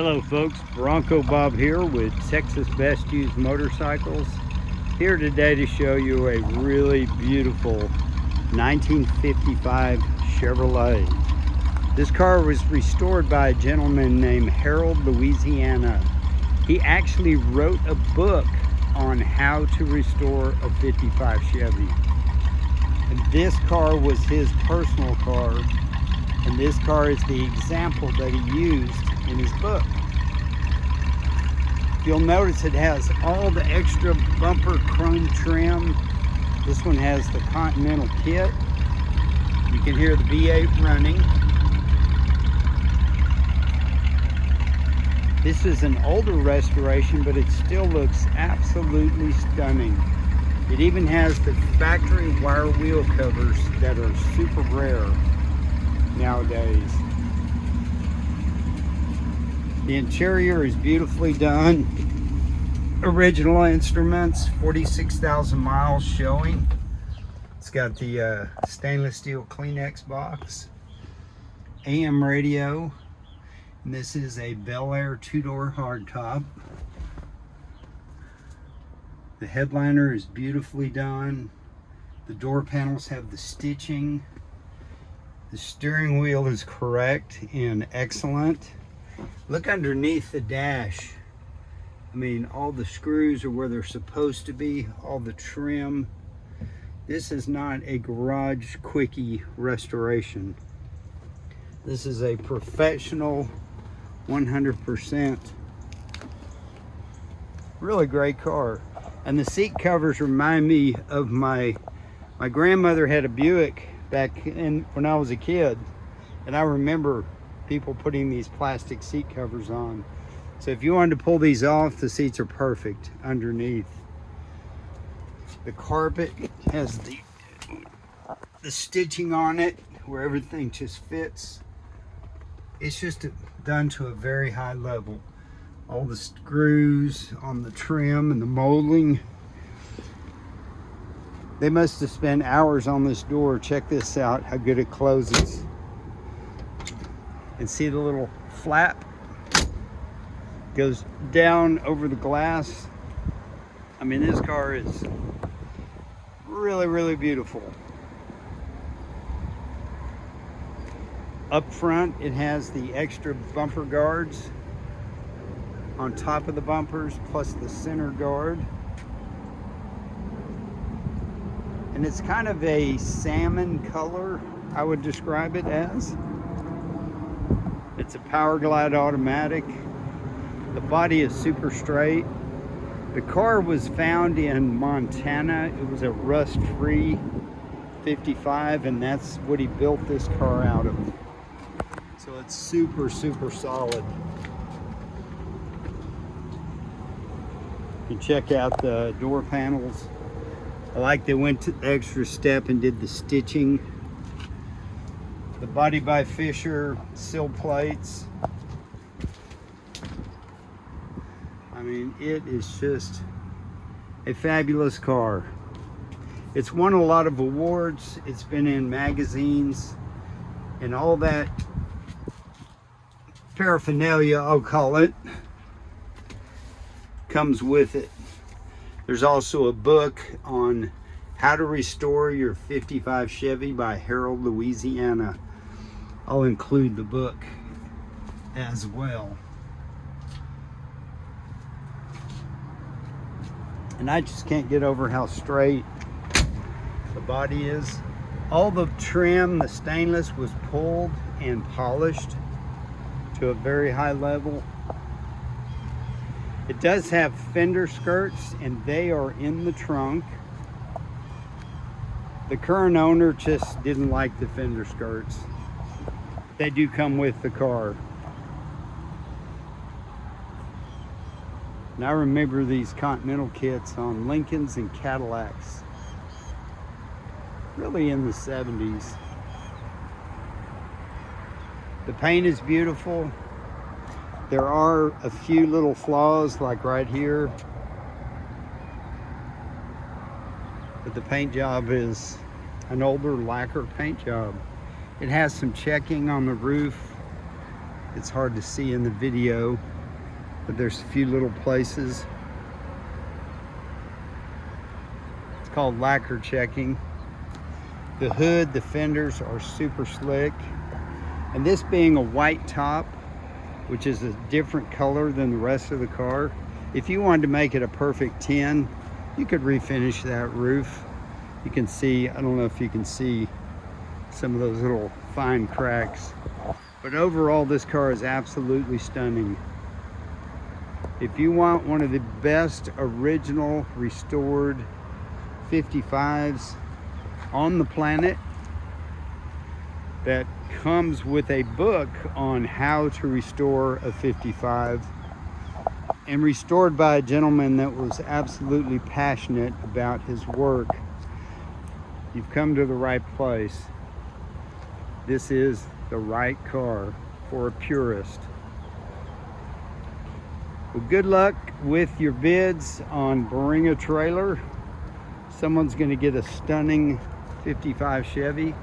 Hello folks, Bronco Bob here with Texas Best Used Motorcycles. Here today to show you a really beautiful 1955 Chevrolet. This car was restored by a gentleman named Harold, Louisiana. He actually wrote a book on how to restore a 55 Chevy. And this car was his personal car, and this car is the example that he used in his book. You'll notice it has all the extra bumper chrome trim. This one has the Continental kit. You can hear the V8 running. This is an older restoration, but it still looks absolutely stunning. It even has the factory wire wheel covers that are super rare nowadays. The interior is beautifully done. Original instruments, 46,000 miles showing. It's got the stainless steel Kleenex box, AM radio, and this is a Bel-air two-door hardtop. The headliner is beautifully done. The door panels have the stitching. The steering wheel is correct and excellent. Look underneath the dash. I mean, all the screws are where they're supposed to be, all the trim. This is not a garage quickie restoration. This is a professional 100%. Really great car. And the seat covers remind me of my grandmother had a Buick back when I was a kid, and I remember people putting these plastic seat covers on. So if you wanted to pull these off, the seats are perfect underneath. The carpet has the stitching on it where everything just fits. It's just done to a very high level. All the screws on the trim and the molding. They must have spent hours on this door. Check this out, how good it closes. And see the little flap goes down over the glass. I mean, this car is really, really beautiful. Up front, it has the extra bumper guards on top of the bumpers, plus the center guard. And it's kind of a salmon color, I would describe it as. It's a Power Glide automatic. The body is super straight. The car was found in Montana. It was a rust-free 55, and that's what he built this car out of. So it's super, super solid. You can check out the door panels. I like they went to the extra step and did the stitching. The body by Fisher, sill plates. I mean, it is just a fabulous car. It's won a lot of awards. It's been in magazines, and all that paraphernalia, I'll call it, comes with it. There's also a book on how to restore your 55 Chevy by Harold, Louisiana. I'll include the book as well. And I just can't get over how straight the body is. All the trim, the stainless, was pulled and polished to a very high level. It does have fender skirts, and they are in the trunk. The current owner just didn't like the fender skirts. They do come with the car. And I remember these Continental kits on Lincolns and Cadillacs, really in the 70s. The paint is beautiful. There are a few little flaws, like right here, but the paint job is an older lacquer paint job. It has some checking on the roof It's hard to see in the video, but there's a few little places. It's called lacquer checking. The hood, the fenders are super slick. And this being a white top, which is a different color than the rest of the car, if you wanted to make it a perfect 10, you could refinish that roof. You can see, I don't know if you can see some of those little fine cracks, but overall this car is absolutely stunning. If you want one of the best original restored 55s on the planet that comes with a book on how to restore a 55 and restored by a gentleman that was absolutely passionate about his work, you've come to the right place. This is the right car for a purist. Well, good luck with your bids on Bring a Trailer. Someone's going to get a stunning 55 Chevy.